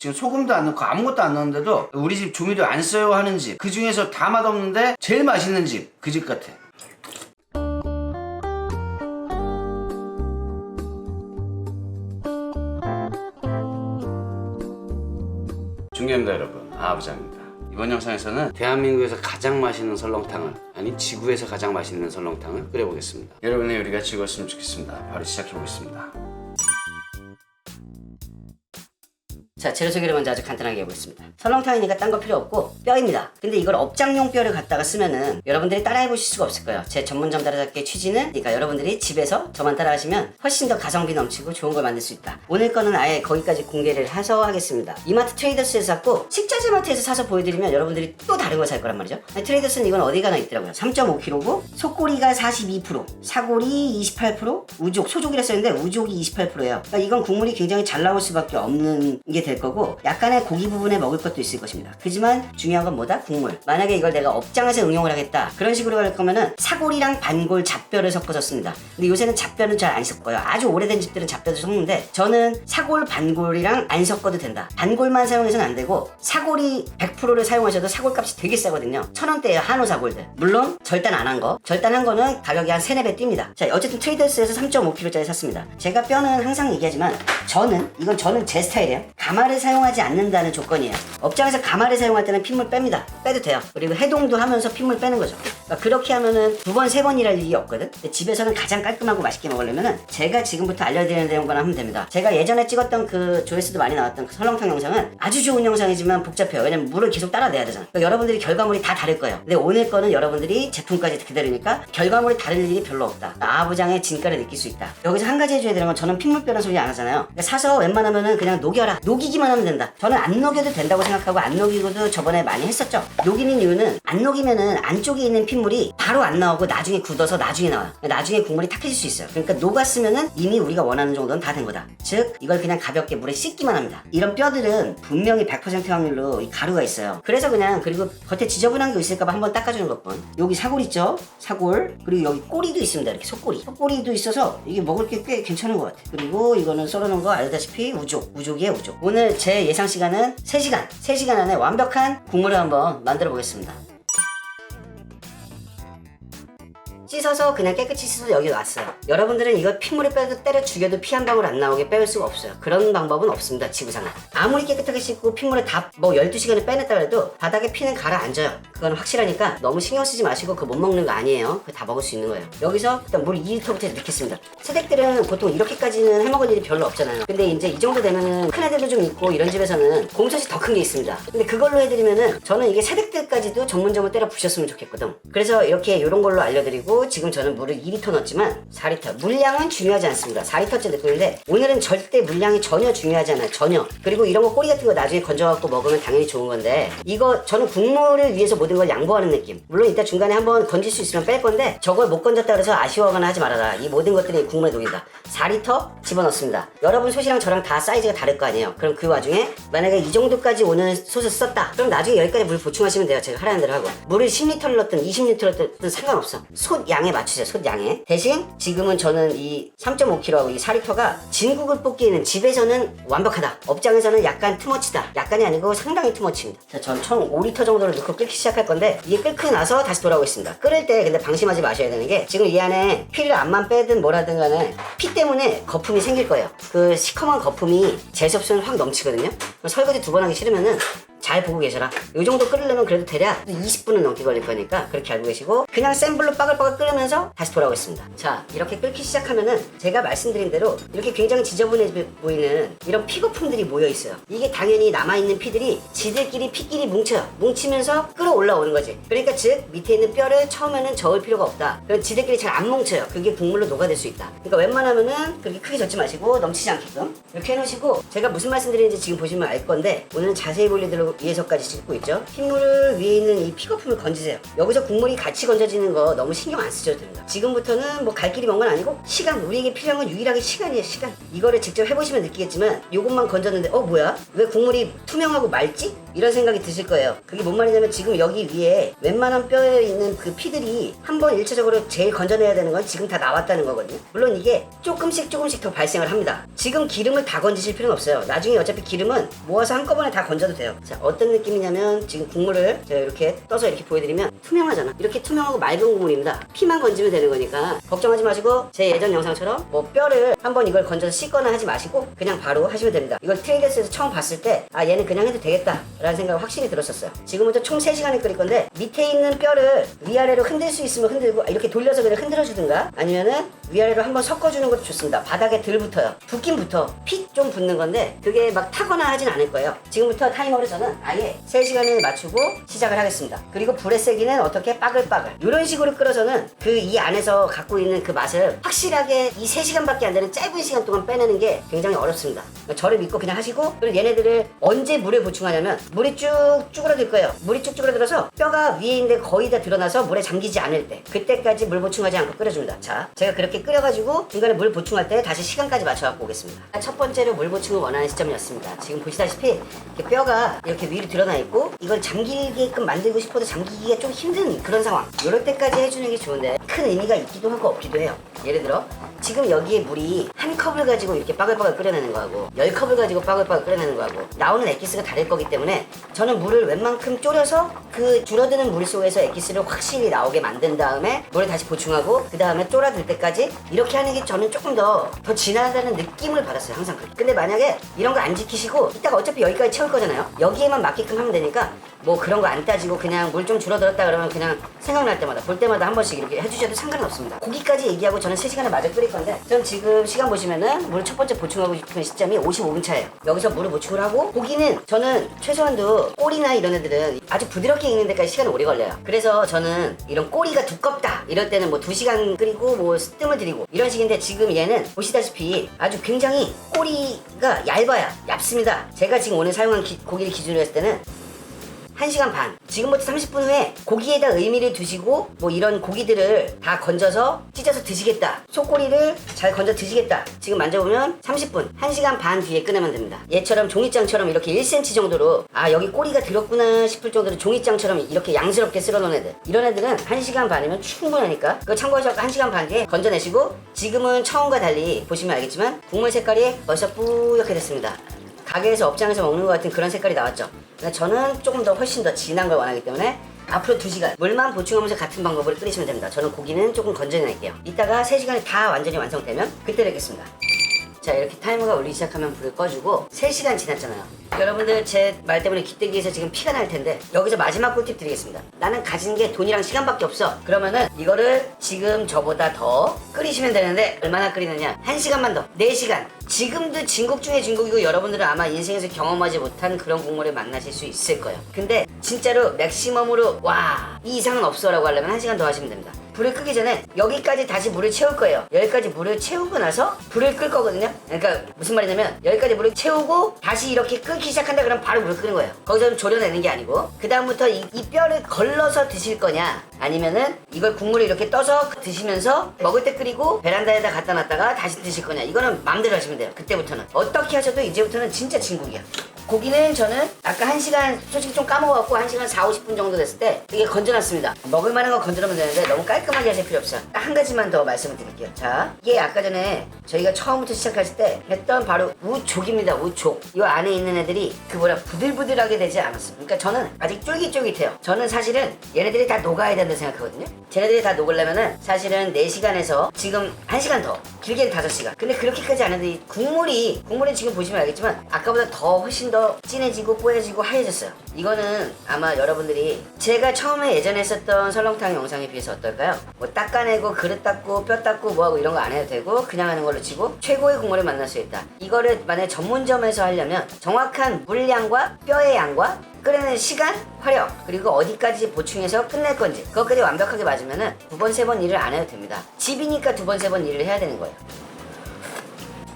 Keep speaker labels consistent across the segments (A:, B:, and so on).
A: 지금 소금도 안 넣고 아무것도 안 넣었는데도 우리 집 조미료 안 써요 하는 집, 그 중에서 다 맛없는데 제일 맛있는 집, 그 집 같아. 중계입니다 여러분, 아부장입니다. 이번 영상에서는 대한민국에서 가장 맛있는 설렁탕을, 아니 지구에서 가장 맛있는 설렁탕을 끓여보겠습니다. 여러분의 요리가 즐거웠으면 좋겠습니다. 바로 시작해보겠습니다. 자, 재료 소개를 먼저 아주 간단하게 해보겠습니다. 설렁탕이니까 딴 거 필요 없고 뼈입니다. 근데 이걸 업장용 뼈를 갖다가 쓰면은 여러분들이 따라해보실 수가 없을 거예요. 제 전문점 다라잡기의 취지는, 그러니까 여러분들이 집에서 저만 따라하시면 훨씬 더 가성비 넘치고 좋은 걸 만들 수 있다. 오늘 거는 아예 거기까지 공개를 해서 하겠습니다. 이마트 트레이더스에서 샀고 식자재마트에서 사서 보여드리면 여러분들이 또 다른 거 살 거란 말이죠. 아니, 트레이더스는 이건 어디 가나 있더라고요. 3.5kg고 속꼬리가 42%, 사골이 28%, 우족, 소족이라 썼는데 우족이 28%예요. 그러니까 이건 국물이 굉장히 잘 나올 수밖에 없는 게 될 거고, 약간의 고기 부분에 먹을 것도 있을 것입니다. 하지만 중요한 건 뭐다? 국물. 만약에 이걸 내가 업장에서 응용을 하겠다, 그런 식으로 할 거면은 사골이랑 반골 잡뼈를 섞어서 씁니다. 근데 요새는 잡뼈는 잘 안 섞어요. 아주 오래된 집들은 잡뼈도 섞는데 저는 사골 반골이랑 안 섞어도 된다. 반골만 사용해서는 안 되고 사골이 100%를 사용하셔도 사골값이 되게 싸거든요. 1,000원대예요, 한우 사골들. 물론 절단 안 한 거, 절단한 거는 가격이 한 3-4배 뜁니다. 자, 어쨌든 트레이더스에서 3.5kg짜리 샀습니다. 제가 뼈는 항상 얘기하지만 저는 제 스타일이에요. 가마를 사용하지 않는다는 조건이에요. 업장에서 가마를 사용할 때는 핏물 뺍니다. 빼도 돼요. 그리고 해동도 하면서 핏물 빼는 거죠. 그러니까 그렇게 하면은 2번, 3번 일할 일이 없거든. 근데 집에서는 가장 깔끔하고 맛있게 먹으려면은 제가 지금부터 알려드리는 내용만 하면 됩니다. 제가 예전에 찍었던 그 조회수도 많이 나왔던 그 설렁탕 영상은 아주 좋은 영상이지만 복잡해요. 왜냐면 물을 계속 따라내야 되잖아. 그러니까 여러분들이 결과물이 다 다를 거예요. 근데 오늘 거는 여러분들이 제품까지 그대로니까 결과물이 다를 일이 별로 없다. 아부장의 진가를 느낄 수 있다. 여기서 한 가지 해줘야 되는 건, 저는 핏물 빼는 소리 안 하잖아요. 그러니까 사서 웬만하면은 그냥 녹여라, 녹이기만 하면 된다. 저는 안 녹여도 된다고 생각하고 안 녹이고도 저번에 많이 했었죠. 녹이는 이유는 안 녹이면은 안쪽에 있는 핏물이 바로 안 나오고 나중에 굳어서 나중에 나와요. 나중에 국물이 탁해질 수 있어요. 그러니까 녹았으면은 이미 우리가 원하는 정도는 다 된 거다. 즉 이걸 그냥 가볍게 물에 씻기만 합니다. 이런 뼈들은 분명히 100% 확률로 이 가루가 있어요. 그래서 그냥, 그리고 겉에 지저분한 게 있을까봐 한번 닦아주는 것뿐. 여기 사골 있죠? 사골. 그리고 여기 꼬리도 있습니다. 이렇게 속꼬리도 있어서 이게 먹을 게 꽤 괜찮은 것 같아요. 그리고 이거는 썰어놓은 거 알다시피 우족이에요, 우족. 오늘 제 예상 시간은 3시간 안에 완벽한 국물을 한번 만들어 보겠습니다. 씻어서 그냥 깨끗이 씻어서 여기 왔어요. 여러분들은 이거 핏물을 빼도 때려 죽여도 피 한 방울 안 나오게 빼올 수가 없어요. 그런 방법은 없습니다, 지구상에. 아무리 깨끗하게 씻고 핏물을 다 12시간을 빼냈다 해도 바닥에 피는 가라앉아요. 그건 확실하니까 너무 신경 쓰지 마시고 그거 못 먹는 거 아니에요. 그거 다 먹을 수 있는 거예요. 여기서 일단 물 2리터부터 넣겠습니다. 새댁들은 보통 이렇게까지는 해먹을 일이 별로 없잖아요. 근데 이제 이 정도 되면은 큰 애들도 좀 있고 이런 집에서는 공솥이 더 큰 게 있습니다. 근데 그걸로 해드리면은 저는 이게 새댁들까지도 전문점을 때려 부셨으면 좋겠거든. 그래서 이렇게 이런 걸로 알려드리고, 지금 저는 물을 2리터 넣었지만 4리터. 물량은 중요하지 않습니다. 4리터째 넣고 있는데 오늘은 절대 물량이 전혀 중요하지 않아요. 전혀. 그리고 이런 거 꼬리 같은 거 나중에 건져갖고 먹으면 당연히 좋은 건데, 이거 저는 국물을 위해서 모든 걸 양보하는 느낌. 물론 이따 중간에 한번 건질 수 있으면 뺄 건데 저걸 못 건졌다 그래서 아쉬워하거나 하지 말아라. 이 모든 것들이 국물에 녹인다. 4리터 집어넣습니다. 여러분 솥이랑 저랑 다 사이즈가 다를 거 아니에요. 그럼 그 와중에 만약에 이 정도까지 오는 솥을 썼다, 그럼 나중에 여기까지 물 보충하시면 돼요. 제가 하라는 대로 하고. 물을 10리터를 넣든 20리터를 넣든 상관없어. 솥 양에 맞추세요. 솥 양에. 대신 지금은 저는 이 3.5kg하고 이 4리터가 진국을 뽑기에는 집에서는 완벽하다, 업장에서는 약간 투머치다. 약간이 아니고 상당히 투머치입니다. 자, 전 총 5리터 정도를 넣고 끓기 시작할 건데, 이게 끓고 나서 다시 돌아오겠습니다. 끓을 때 근데 방심하지 마셔야 되는 게, 지금 이 안에 피를 안만 빼든 뭐라든 간에 피 때문에 거품이 생길 거예요. 그 시커먼 거품이 재수없으면 확 넘치거든요. 설거지 2번 하기 싫으면은 잘 보고 계셔라. 이 정도 끓이려면 그래도 대략 20분은 넘게 걸릴 거니까 그렇게 알고 계시고, 그냥 센 불로 빠글빠글 끓으면서 다시 돌아오겠습니다. 자, 이렇게 끓기 시작하면은 제가 말씀드린 대로 이렇게 굉장히 지저분해 보이는 이런 피거품들이 모여 있어요. 이게 당연히 남아있는 피들이 지들끼리 피끼리 뭉쳐요. 뭉치면서 끌어올라오는 거지. 그러니까 즉 밑에 있는 뼈를 처음에는 저을 필요가 없다. 그럼 지들끼리 잘 안 뭉쳐요. 그게 국물로 녹아들 수 있다. 그러니까 웬만하면은 그렇게 크게 젓지 마시고 넘치지 않게끔 이렇게 해놓으시고, 제가 무슨 말씀드리는지 지금 보시면 알 건데 오늘은 자세히 볼 일들로 위에서까지 찍고 있죠. 핏물을 위에 있는 이 피거품을 건지세요. 여기서 국물이 같이 건져지는 거 너무 신경 안 쓰셔도 됩니다. 지금부터는 뭐 갈 길이 먼 건 아니고 시간, 우리에게 필요한 건 유일하게 시간이에요. 시간. 이거를 직접 해보시면 느끼겠지만 요것만 건졌는데 뭐야? 왜 국물이 투명하고 맑지? 이런 생각이 드실 거예요. 그게 뭔 말이냐면 지금 여기 위에 웬만한 뼈에 있는 그 피들이 한번 1차적으로 제일 건져내야 되는 건 지금 다 나왔다는 거거든요. 물론 이게 조금씩 더 발생을 합니다. 지금 기름을 다 건지실 필요는 없어요. 나중에 어차피 기름은 모아서 한꺼번에 다 건져도 돼요. 자, 어떤 느낌이냐면 지금 국물을 제가 이렇게 떠서 이렇게 보여드리면 투명하잖아. 이렇게 투명하고 맑은 국물입니다. 피만 건지면 되는 거니까 걱정하지 마시고 제 예전 영상처럼 뭐 뼈를 한번 이걸 건져서 씻거나 하지 마시고 그냥 바로 하시면 됩니다. 이걸 트레이더스에서 처음 봤을 때 아 얘는 그냥 해도 되겠다 라는 생각이 확실히 들었었어요. 지금부터 총 3시간을 끓일 건데 밑에 있는 뼈를 위아래로 흔들 수 있으면 흔들고 이렇게 돌려서 그냥 흔들어 주든가 아니면은 위아래로 한번 섞어주는 것도 좋습니다. 바닥에 덜 붙어요. 붙긴 붙어. 피 좀 붙는 건데 그게 막 타거나 하진 않을 거예요. 지금부터 타이머를 저는 아예 3시간을 맞추고 시작을 하겠습니다. 그리고 불의 세기는 어떻게 빠글빠글 이런 식으로 끓여서는 그 이 안에서 갖고 있는 그 맛을 확실하게 이 3시간밖에 안 되는 짧은 시간 동안 빼내는 게 굉장히 어렵습니다. 저를 믿고 그냥 하시고 그리고 얘네들을 언제 물에 보충하냐면 물이 쭉 쭈그러들 거예요. 물이 쭉 쭈그러들어서 뼈가 위에 있는데 거의 다 드러나서 물에 잠기지 않을 때 그때까지 물 보충하지 않고 끓여줍니다. 자, 제가 그렇게 끓여가지고 중간에 물 보충할 때 다시 시간까지 맞춰갖고 오겠습니다. 첫 번째로 물 보충을 원하는 시점이었습니다. 지금 보시다시피 이렇게 뼈가 이렇게 위로 드러나 있고 이걸 잠기게끔 만들고 싶어도 잠기기가 좀 힘든 그런 상황. 이럴 때까지 해주는 게 좋은데 큰 의미가 있기도 하고 없기도 해요. 예를 들어 지금 여기에 물이 한 컵을 가지고 이렇게 빠글빠글 끓여내는 거하고 10컵을 가지고 빠글빠글 끓여내는 거하고 나오는 엑기스가 다를 거기 때문에 저는 물을 웬만큼 졸여서 그 줄어드는 물 속에서 엑기스를 확실히 나오게 만든 다음에 물을 다시 보충하고 그 다음에 쫄아들 때까지 이렇게 하는 게 저는 조금 더 진하다는 느낌을 받았어요. 항상. 근데 만약에 이런 거 안 지키시고 이따가 어차피 여기까지 채울 거잖아요. 여기에만 맞게끔 하면 되니까 뭐 그런 거 안 따지고 그냥 물 좀 줄어들었다 그러면 그냥 생각날 때마다 볼 때마다 한 번씩 이렇게 해주셔도 상관은 없습니다. 고기까지 얘기하고 저는 3시간을 마저 끓일 건데 전 지금 시간 보시면은 물을 첫 번째 보충하고 싶은 시점이 55분 차예요. 여기서 물을 보충을 하고 고기는 저는 최소한도 꼬리나 이런 애들은 아주 부드럽게 익는 데까지 시간이 오래 걸려요. 그래서 저는 이런 꼬리가 두껍다 이럴 때는 뭐 2시간 끓이고 뭐 뜸을 들이고 이런 식인데 지금 얘는 보시다시피 아주 굉장히 꼬리가 얇아요. 얇습니다. 제가 지금 오늘 사용한 고기를 기준으로 했을 때는 1시간 반. 지금부터 30분 후에 고기에다 의미를 두시고 뭐 이런 고기들을 다 건져서 찢어서 드시겠다. 속꼬리를 잘 건져 드시겠다. 지금 만져보면 30분, 1시간 반 뒤에 꺼내면 됩니다. 얘처럼 종이장처럼 이렇게 1cm 정도로 아 여기 꼬리가 들었구나 싶을 정도로 종이장처럼 이렇게 양스럽게 쓸어놓은 애들. 이런 애들은 1시간 반이면 충분하니까 그거 참고하셔서 1시간 반 뒤에 건져내시고 지금은 처음과 달리 보시면 알겠지만 국물 색깔이 벌써 뿌옇게 됐습니다. 가게에서 업장에서 먹는 것 같은 그런 색깔이 나왔죠. 저는 조금 더 훨씬 더 진한 걸 원하기 때문에 앞으로 2시간 물만 보충하면서 같은 방법으로 끓이시면 됩니다. 저는 고기는 조금 건져낼게요. 이따가 3시간이 다 완전히 완성되면 그때 뵙겠습니다. 자, 이렇게 타이머가 울리기 시작하면 불을 꺼주고 3시간 지났잖아요. 여러분들 제 말 때문에 기대기에서 지금 피가 날 텐데 여기서 마지막 꿀팁 드리겠습니다. 나는 가진 게 돈이랑 시간밖에 없어. 그러면은 이거를 지금 저보다 더 끓이시면 되는데 얼마나 끓이느냐? 1시간만 더, 4시간. 지금도 진국 중에 진국이고 여러분들은 아마 인생에서 경험하지 못한 그런 국물을 만나실 수 있을 거예요. 근데 진짜로 맥시멈으로 와, 이 이상은 없어 라고 하려면 1시간 더 하시면 됩니다. 불을 끄기 전에 여기까지 다시 물을 채울 거예요. 여기까지 물을 채우고 나서 불을 끌 거거든요. 그러니까 무슨 말이냐면 여기까지 물을 채우고 다시 이렇게 끓기 시작한다 그러면 바로 물을 끄는 거예요. 거기서 졸여내는 게 아니고 그 다음부터 이 뼈를 걸러서 드실 거냐 아니면은 이걸 국물을 이렇게 떠서 드시면서 먹을 때 끓이고 베란다에다 갖다 놨다가 다시 드실 거냐 이거는 마음대로 하시면 돼요. 그때부터는 어떻게 하셔도 이제부터는 진짜 진국이야. 고기는 저는 아까 1시간 솔직히 좀 까먹어갖고 1시간 40-50분 정도 됐을 때 이게 건져놨습니다. 먹을 만한 거 건져놓으면 되는데 너무 깔끔하게 하실 필요 없어요. 딱 한 가지만 더 말씀을 드릴게요. 자, 이게 아까 전에 저희가 처음부터 시작했을 때 했던 바로 우족입니다. 우족. 이 안에 있는 애들이 그 부들부들하게 되지 않았어요. 그러니까 저는 아직 쫄깃쫄깃해요. 저는 사실은 얘네들이 다 녹아야 된다고 생각하거든요. 쟤네들이 다 녹으려면은 사실은 4시간에서 지금 1시간 더, 길게는 5시간. 근데 그렇게까지 안 해도 이 국물이 지금 보시면 알겠지만 아까보다 더 훨씬 더 진해지고 뽀얘지고 하얘졌어요. 이거는 아마 여러분들이 제가 처음에 예전에 했었던 설렁탕 영상에 비해서 어떨까요? 뭐 닦아내고 그릇 닦고 뼈 닦고 뭐하고 이런 거 안 해도 되고 그냥 하는 걸로 치고 최고의 국물을 만날 수 있다. 이거를 만약에 전문점에서 하려면 정확한 물량과 뼈의 양과 끓이는 시간, 화력, 그리고 어디까지 보충해서 끝낼 건지 그것까지 완벽하게 맞으면은 2번, 3번 일을 안 해도 됩니다. 집이니까 2번, 3번 일을 해야 되는 거예요.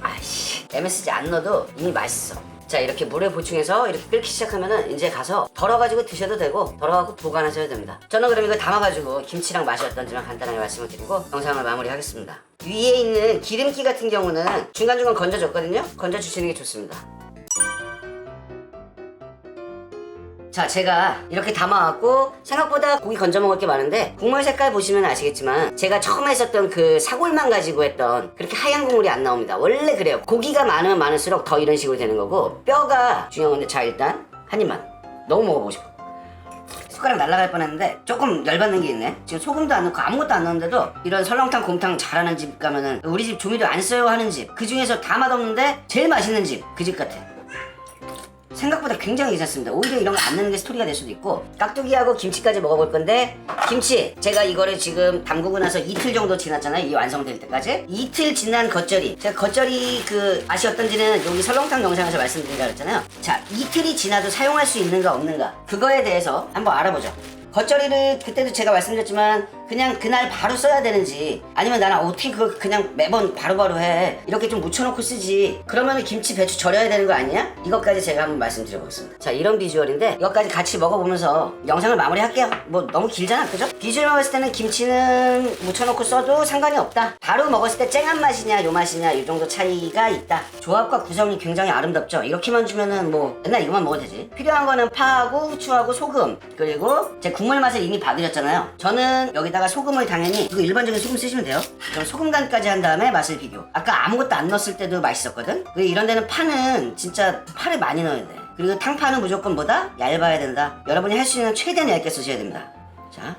A: 아이씨, MSG 안 넣어도 이미 맛있어. 자, 이렇게 물에 보충해서 이렇게 끓기 시작하면은 이제 가서 덜어가지고 드셔도 되고 덜어가지고 보관하셔도 됩니다. 저는 그럼 이거 담아가지고 김치랑 맛이 어떤지만 간단하게 말씀을 드리고 영상을 마무리하겠습니다. 위에 있는 기름기 같은 경우는 중간중간 건져줬거든요. 건져주시는 게 좋습니다. 자, 제가 이렇게 담아왔고 생각보다 고기 건져 먹을 게 많은데 국물 색깔 보시면 아시겠지만 제가 처음에 했었던 그 사골만 가지고 했던 그렇게 하얀 국물이 안 나옵니다. 원래 그래요. 고기가 많으면 많을수록 더 이런 식으로 되는 거고 뼈가 중요한 건데, 자, 일단 한 입만. 너무 먹어보고 싶어. 숟가락 날아갈 뻔했는데 조금 열받는 게 있네. 지금 소금도 안 넣고 아무것도 안 넣는데도 이런 설렁탕 곰탕 잘하는 집 가면은 우리 집 조미료 안 써요 하는 집, 그 중에서 다 맛없는데 제일 맛있는 집, 그 집 같아. 생각보다 굉장히 괜찮습니다. 오히려 이런 거 안 넣는 게 스토리가 될 수도 있고. 깍두기하고 김치까지 먹어볼 건데, 김치 제가 이거를 지금 담그고 나서 이틀 정도 지났잖아요. 이 완성될 때까지. 이틀 지난 겉절이, 제가 겉절이 그 맛이 어떤지는 여기 설렁탕 영상에서 말씀드리려고 했잖아요. 자, 이틀이 지나도 사용할 수 있는가 없는가, 그거에 대해서 한번 알아보죠. 겉절이를 그때도 제가 말씀드렸지만 그냥 그날 바로 써야 되는지, 아니면 나는 어떻게 그걸 그냥 매번 바로바로 해, 이렇게 좀 묻혀놓고 쓰지, 그러면 김치 배추 절여야 되는 거 아니냐? 이것까지 제가 한번 말씀드려보겠습니다. 자, 이런 비주얼인데 이것까지 같이 먹어보면서 영상을 마무리할게요. 뭐 너무 길잖아, 그죠? 비주얼 먹었을 때는 김치는 묻혀놓고 써도 상관이 없다. 바로 먹었을 때 쨍한 맛이냐 요 맛이냐 이 정도 차이가 있다. 조합과 구성이 굉장히 아름답죠. 이렇게만 주면은 뭐 맨날 이것만 먹어도 되지. 필요한 거는 파하고 후추하고 소금, 그리고 제 국물 맛을 이미 봐드렸잖아요. 저는 여기다가 소금을 당연히, 이거 일반적인 소금 쓰시면 돼요. 그럼 소금 간까지 한 다음에 맛을 비교. 아까 아무것도 안 넣었을 때도 맛있었거든. 이런 데는 파는 진짜 파를 많이 넣어야 돼. 그리고 탕파는 무조건 뭐다? 얇아야 된다. 여러분이 할 수 있는 최대한 얇게 쓰셔야 됩니다. 자,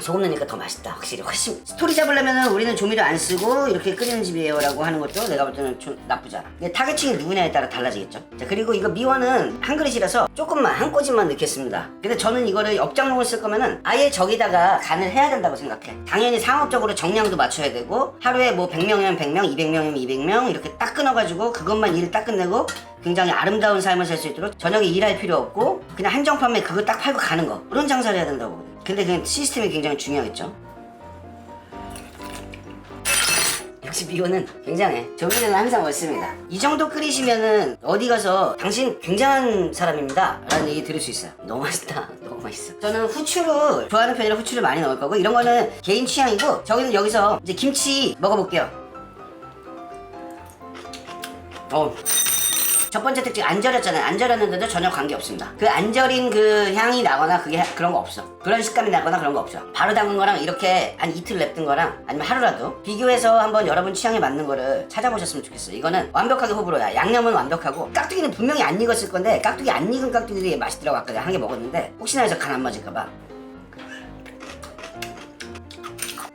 A: 소금 넣으니까 더 맛있다. 확실히 훨씬. 스토리 잡으려면 우리는 조미료 안 쓰고 이렇게 끓이는 집이에요 라고 하는 것도 내가 볼 때는 좀 나쁘지 않아. 근데 타겟층이 누구냐에 따라 달라지겠죠. 자, 그리고 이거 미원은 한 그릇이라서 조금만, 한 꼬집만 넣겠습니다. 근데 저는 이거를 업장용을 쓸 거면은 아예 저기다가 간을 해야 된다고 생각해. 당연히 상업적으로 정량도 맞춰야 되고, 하루에 뭐 100명이면 100명, 200명이면 200명 이렇게 딱 끊어가지고 그것만 일 딱 끝내고 굉장히 아름다운 삶을 살 수 있도록 저녁에 일할 필요 없고 그냥 한정판매 그거 딱 팔고 가는 거, 그런 장사를 해야 된다고 보거든요. 근데 그 시스템이 굉장히 중요하겠죠. 역시 미호는 굉장해. 조미료는 항상 옳습니다. 이 정도 끓이시면은 어디 가서 당신 굉장한 사람입니다 라는 얘기 들을 수 있어요. 너무 맛있다. 너무 맛있어. 저는 후추를 좋아하는 편이라 후추를 많이 넣을 거고, 이런 거는 개인 취향이고, 저기는 여기서 이제 김치 먹어볼게요. 첫 번째 특징, 안 절였잖아요. 안 절였는데도 전혀 관계없습니다. 그 안 절인 그 향이 나거나 그런 거 없어. 그런 식감이 나거나 그런 거 없어. 바로 담근 거랑 이렇게 한 이틀 냅둔 거랑 아니면 하루라도 비교해서 한번 여러분 취향에 맞는 거를 찾아보셨으면 좋겠어요. 이거는 완벽하게 호불호야. 양념은 완벽하고, 깍두기는 분명히 안 익었을 건데 깍두기 안 익은 깍두기들이 맛있더라고. 아까 한 개 먹었는데 혹시나 해서 간 안 맞을까봐.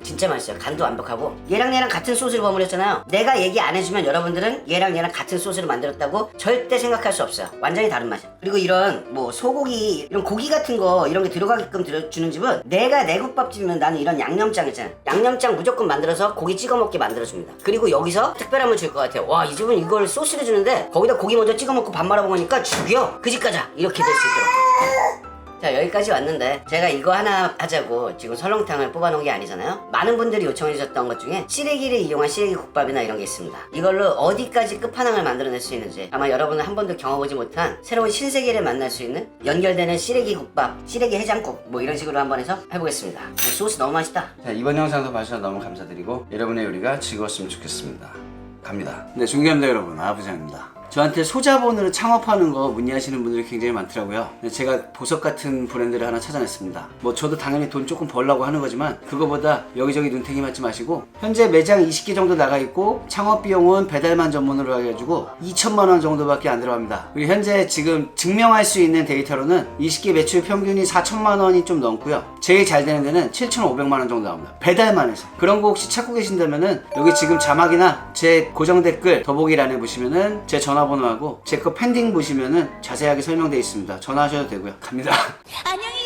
A: 진짜 맛있어요. 간도 완벽하고, 얘랑 같은 소스를 버무렸잖아요. 내가 얘기 안 해주면 여러분들은 얘랑 같은 소스를 만들었다고 절대 생각할 수 없어요. 완전히 다른 맛이야. 그리고 이런 뭐 소고기, 이런 고기 같은 거 이런 게 들어가게끔 주는 집은, 내가 내 국밥집이면 나는 이런 양념장 있잖아요. 양념장 무조건 만들어서 고기 찍어 먹게 만들어줍니다. 그리고 여기서 특별함을 줄 것 같아요. 와, 이 집은 이걸 소스를 주는데 거기다 고기 먼저 찍어 먹고 밥 말아 먹으니까 죽여, 그 집 가자, 이렇게 될 수 있도록. 자, 여기까지 왔는데 제가 이거 하나 하자고 지금 설렁탕을 뽑아놓은 게 아니잖아요. 많은 분들이 요청해 주셨던 것 중에 시래기를 이용한 시래기 국밥이나 이런 게 있습니다. 이걸로 어디까지 끝판왕을 만들어낼 수 있는지, 아마 여러분은 한 번도 경험해보지 못한 새로운 신세계를 만날 수 있는 연결되는 시래기 국밥, 시래기 해장국, 뭐 이런 식으로 한번 해서 해보겠습니다. 소스 너무 맛있다.
B: 자, 이번 영상도 봐주셔서 너무 감사드리고 여러분의 요리가 즐거웠으면 좋겠습니다. 갑니다. 네, 존경합니다 여러분. 아부장입니다. 저한테 소자본으로 창업하는 거 문의하시는 분들이 굉장히 많더라고요. 제가 보석 같은 브랜드를 하나 찾아냈습니다. 뭐 저도 당연히 돈 조금 벌려고 하는 거지만, 그거보다 여기저기 눈탱이 맞지 마시고, 현재 매장 20개 정도 나가 있고 창업 비용은 배달만 전문으로 해가지고 2천만 원 정도밖에 안 들어갑니다. 그리고 현재 지금 증명할 수 있는 데이터로는 20개 매출 평균이 4천만 원이 좀 넘고요. 제일 잘 되는 데는 7,500만 원 정도 나옵니다. 배달만 해서. 그런 거 혹시 찾고 계신다면은 여기 지금 자막이나 제 고정 댓글 더보기란에 보시면은 제 전화번호하고 제 거 pending 보시면은 자세하게 설명되어 있습니다. 전화하셔도 되고요. 갑니다.
C: 안녕히